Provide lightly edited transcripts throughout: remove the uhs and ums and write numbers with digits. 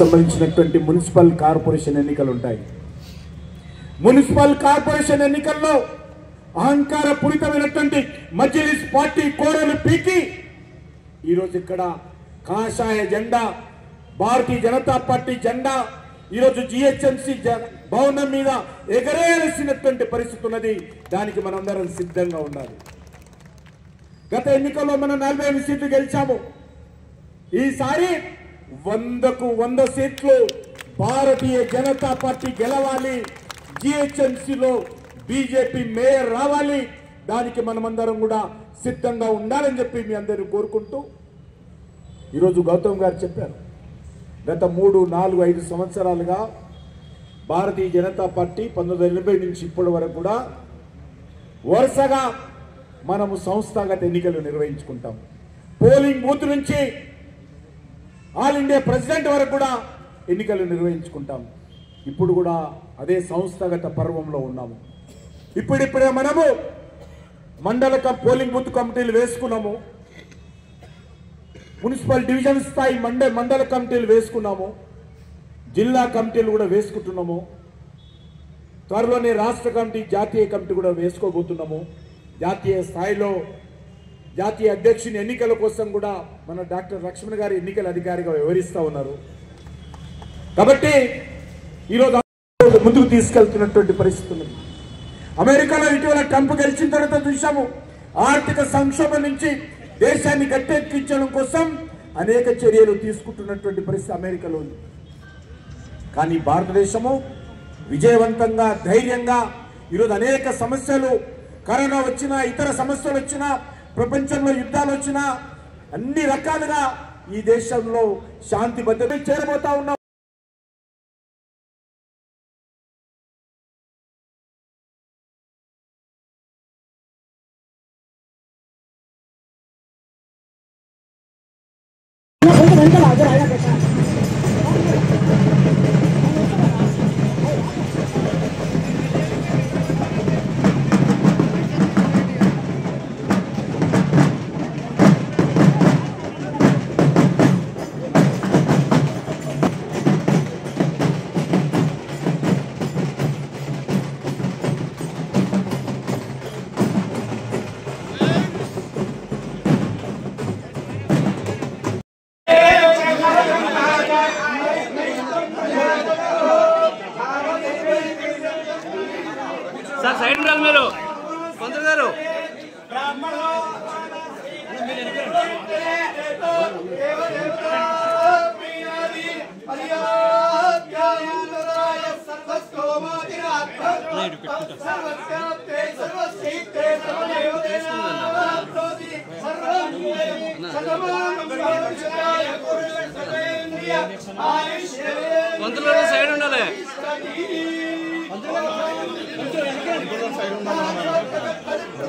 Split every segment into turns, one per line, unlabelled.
సంబంధించినటువంటి municipal corporation ఎన్నికలు ఉంటాయి. మున్సిపల్ కార్పొరేషన్ ఎన్నికల్లో అహంకారపూరితమైనటువంటి మజ్లిస్ పార్టీ కోరలు పీకి ఈరోజు ఇక్కడ కాషాయ జెండా, భారతీయ జనతా పార్టీ జెండా ఈరోజు జిహెచ్ఎంసీ భవనం మీద ఎగరేయాల్సినటువంటి పరిస్థితి ఉన్నది. దానికి మనందరం సిద్ధంగా ఉండాలి. గత ఎన్నికల్లో మనం 48 సీట్లు గెలిచాము. ఈసారి 100కు 100 సీట్లు భారతీయ జనతా పార్టీ గెలవాలి. జిహెచ్ఎంసీలో బీజేపీ మేయర్ రావాలి. దానికి మనమందరం కూడా సిద్ధంగా ఉండాలని చెప్పి మీ అందరినీ కోరుకుంటూ ఈరోజు గౌతమ్ గారు చెప్పారు, గత 3, 4, 5 సంవత్సరాలుగా భారతీయ జనతా పార్టీ 1980 నుంచి ఇప్పటి వరకు కూడా వరుసగా మనము సంస్థాగత ఎన్నికలు నిర్వహించుకుంటాం. పోలింగ్ బూత్ నుంచి ఆల్ ఇండియా ప్రెసిడెంట్ వరకు కూడా ఎన్నికలు నిర్వహించుకుంటాం. ఇప్పుడు కూడా అదే సంస్థాగత పర్వంలో ఉన్నాము. ఇప్పుడిప్పుడే మనము మండల పోలింగ్ బూత్ కమిటీలు వేసుకున్నాము. మున్సిపల్ డివిజన్ స్థాయి మండల కమిటీలు వేసుకున్నాము. జిల్లా కమిటీలు కూడా వేసుకుంటున్నాము. త్వరలోనే రాష్ట్ర కమిటీ, జాతీయ కమిటీ కూడా వేసుకోబోతున్నాము. జాతీయ స్థాయిలో జాతీయ అధ్యక్షుని ఎన్నికల కోసం కూడా మన డాక్టర్ లక్ష్మణ్ గారు ఎన్నికల అధికారిగా వ్యవహరిస్తూ ఉన్నారు. కాబట్టి ఈరోజు ముందుకు తీసుకెళ్తున్నటువంటి పరిస్థితి ఉంది. అమెరికాలో ఇటీవల ట్రంప్ గెలిచిన తర్వాత చూసాము, ఆర్థిక సంక్షోభం నుంచి దేశాన్ని గట్టెక్కించడం కోసం అనేక చర్యలు తీసుకుంటున్నటువంటి పరిస్థితి అమెరికాలో ఉంది. కానీ భారతదేశము విజయవంతంగా, ధైర్యంగా ఈరోజు అనేక సమస్యలు, కరోనా వచ్చినా, ఇతర సమస్యలు వచ్చినా, ప్రపంచంలో యుద్ధాలు వచ్చినా, అన్ని రకాలుగా ఈ దేశంలో శాంతి భద్రత చేరబోతా ఉన్నాం.
సార్ సైడ్ ఉండాలి మీరు కొందరు గారు. కొందరు సైడ్ ఉండాలి.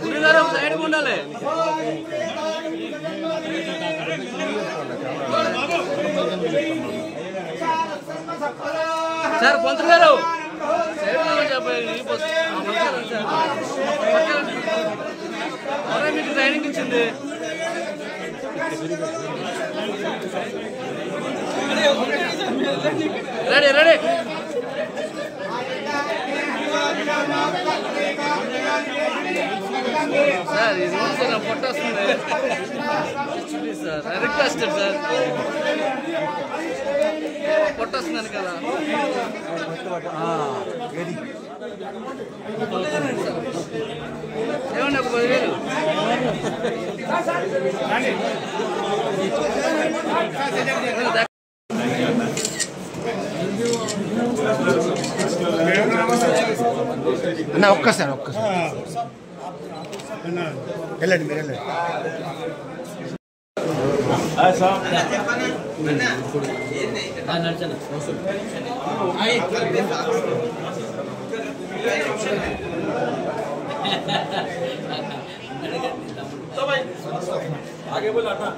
గురుగారు సైడ్ ఉండాలి. సార్ పంతులు గారు సైడ్ చెప్పాలి. మీకు ట్రైనింగ్ ఇచ్చింది. Ready ready. సార్ ఇది సార్ నా పొట్ట వస్తుంది సార్. రిక్వెస్టెడ్ సార్, పొట్ట వస్తుందని కదా. ఏమన్నా ఒక 10,000
అన్న ఒక్కసారి వెళ్ళండి, మీరు వెళ్ళండి.
आगे बोला था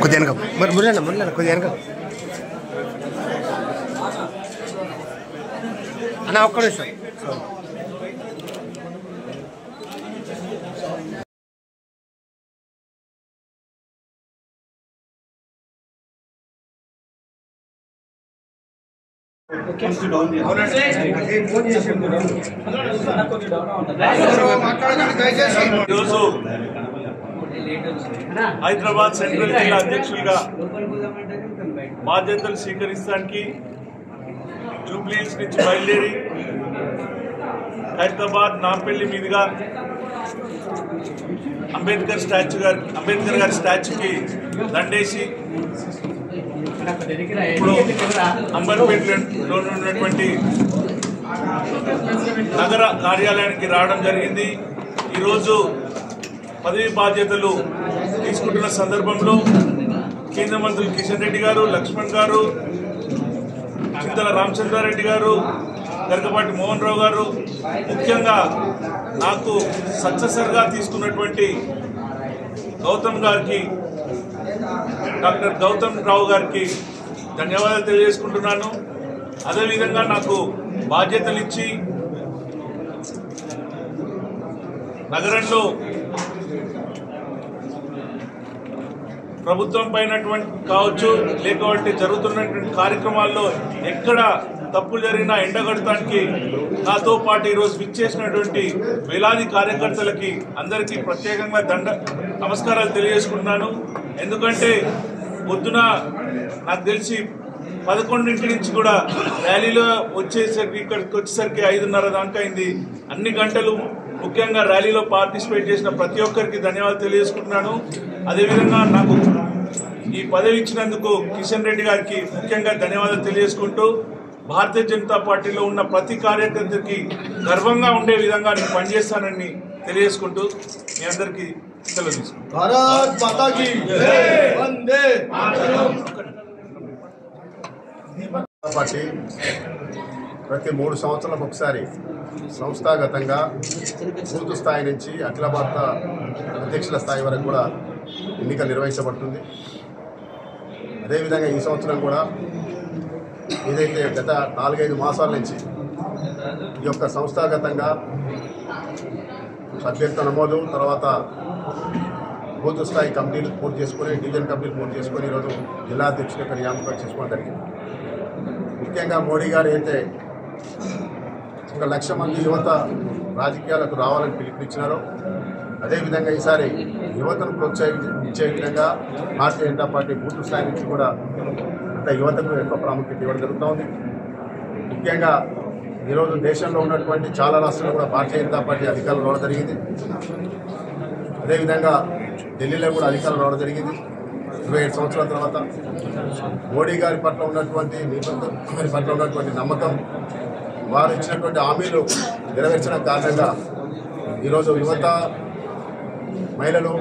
కొద్దిగా మురళి మురళి కొద్దిగా అన్న ఒక్క నిమిషం.
ఈరోజు హైదరాబాద్ సెంట్రల్ జిల్లా అధ్యక్షులుగా బాధ్యతలు స్వీకరించడానికి జూబ్లీహిల్స్ నుంచి బయలుదేరి హైదరాబాద్ నాంపల్లి మీదుగా అంబేద్కర్ గారి స్టాచ్యూకి దండేసి ఇప్పుడు అంబర్పేటలో ఉన్నటువంటి నగర కార్యాలయానికి రావడం జరిగింది. ఈరోజు పదవి బాధ్యతలు తీసుకుంటున్న సందర్భంలో కేంద్ర మంత్రులు కిషన్ రెడ్డి గారు, లక్ష్మణ్ గారు, చింతల రామచంద్రారెడ్డి గారు, గరికపాటి మోహన్ రావు గారు, ముఖ్యంగా నాకు సక్సెసర్గా తీసుకున్నటువంటి డాక్టర్ గౌతమ్ రావు గారికి ధన్యవాదాలు తెలియజేసుకుంటున్నాను. అదేవిధంగా నాకు బాధ్యతలు ఇచ్చి నగరంలో ప్రభుత్వం పైన కావచ్చు, లేకపోతే జరుగుతున్నటువంటి కార్యక్రమాల్లో ఎక్కడ తప్పులు జరిగినా ఎండగడటానికి నాతో పాటు ఈరోజు విచ్చేసినటువంటి వేలాది కార్యకర్తలకి అందరికీ ప్రత్యేకంగా నమస్కారాలు తెలియజేసుకుంటున్నాను. ఎందుకంటే పొద్దున నాకు తెలిసి 11 నుంచి కూడా ర్యాలీలో ఇక్కడికి వచ్చేసరికి 5:30 దాకా అయింది. అన్ని గంటలు ముఖ్యంగా ర్యాలీలో పార్టిసిపేట్ చేసిన ప్రతి ఒక్కరికి ధన్యవాదాలు తెలియజేసుకుంటున్నాను. అదేవిధంగా నాకు ఈ పదవి ఇచ్చినందుకు కిషన్ రెడ్డి గారికి ముఖ్యంగా ధన్యవాదాలు తెలియజేసుకుంటూ భారతీయ జనతా పార్టీలో ఉన్న ప్రతి కార్యకర్తకి గర్వంగా ఉండే విధంగా నేను పనిచేస్తానని తెలియజేసుకుంటూ మీ అందరికీ సెలవు తీసుకుంటాను.
పార్టీ ప్రతి 3 సంవత్సరాలకు ఒకసారి సంస్థాగతంగా బూత్ స్థాయి నుంచి అఖిల భారత అధ్యక్షుల స్థాయి వరకు కూడా ఎన్నికలు నిర్వహించబడుతుంది. అదేవిధంగా ఈ సంవత్సరం కూడా ఏదైతే గత 4-5 మాసాల నుంచి ఈ యొక్క సంస్థాగతంగా అభ్యర్థుల నమోదు, తర్వాత బూత్ స్థాయి కమిటీలు పూర్తి చేసుకుని, డివిజన్ కమిటీలు పూర్తి చేసుకుని ఈరోజు జిల్లా అధ్యక్షుల యొక్క నియామకం చేసుకోవడం జరిగింది. ముఖ్యంగా మోడీ గారు అయితే 1 లక్ష మంది యువత రాజకీయాలకు రావాలని పిలుపునిచ్చినారో అదేవిధంగా ఈసారి యువతను ప్రోత్సహించే విధంగా భారతీయ జనతా పార్టీ బూత్ స్థాయి నుంచి కూడా అంటే యువతకు ఎక్కువ ప్రాముఖ్యత ఇవ్వడం జరుగుతోంది. ముఖ్యంగా ఈరోజు దేశంలో ఉన్నటువంటి చాలా రాష్ట్రాల్లో కూడా భారతీయ జనతా పార్టీ అధికారులు రావడం జరిగింది. అదేవిధంగా ఢిల్లీలో కూడా అధికారులు రావడం జరిగింది. 27 సంవత్సరాల తర్వాత మోడీ గారి పట్ల ఉన్నటువంటి నమ్మకం, వారు ఇచ్చినటువంటి హామీలు నెరవేర్చడం కారణంగా ఈరోజు యువత, మహిళలు,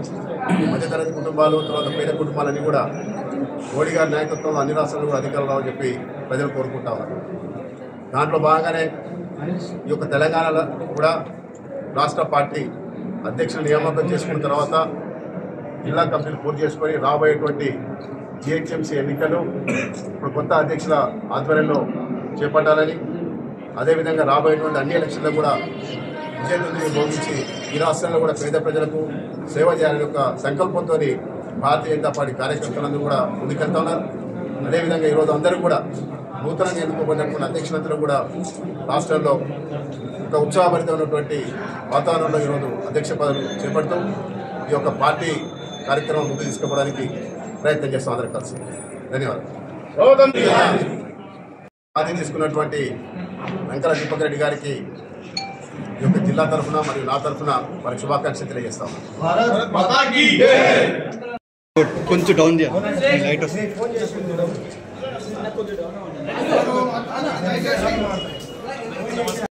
మధ్యతరగతి కుటుంబాలు, తర్వాత పేద కుటుంబాలన్నీ కూడా మోడీ గారి నాయకత్వంలో అన్ని రాష్ట్రాల్లో కూడా అధికారులు రావాలని చెప్పి ప్రజలు కోరుకుంటా ఉన్నారు. దాంట్లో భాగంగానే ఈ యొక్క తెలంగాణలో కూడా రాష్ట్ర పార్టీ అధ్యక్షులు నియామకం చేసుకున్న తర్వాత జిల్లా కమిటీలు పూర్తి చేసుకొని రాబోయేటువంటి జిహెచ్ఎంసీ ఎన్నికలు ఇప్పుడు కొత్త అధ్యక్షుల ఆధ్వర్యంలో చేపట్టాలని, అదేవిధంగా రాబోయేటువంటి అన్ని ఎలక్షన్లు కూడా విజయదుందుని భోగించి ఈ రాష్ట్రంలో కూడా పేద ప్రజలకు సేవ చేయాలని ఒక సంకల్పంతో భారతీయ జనతా పార్టీ కార్యకర్తలందరూ కూడా ముందుకెళ్తా ఉన్నారు. అదేవిధంగా ఈరోజు అందరూ కూడా నూతనంగా ఎన్నుకోబడినటువంటి అధ్యక్షులందరూ కూడా రాష్ట్రంలో ఒక ఉత్సాహభరితమైనటువంటి వాతావరణంలో ఈరోజు అధ్యక్ష పదవులు చేపడుతూ ఈ యొక్క పార్టీ కార్యక్రమం ముందుకు తీసుకుపోవడానికి ప్రయత్నం చేస్తాం అందరూ కలిసి. ధన్యవాదాలు. బాధ్యత తీసుకున్నటువంటి వెంకట దీపక్ రెడ్డి గారికి ఈ యొక్క జిల్లా తరఫున మరియు నా తరఫున వారికి శుభాకాంక్షలు తెలియజేస్తాం.
కొంచెం డౌన్ చేయాలి లైట్ వస్తుంది.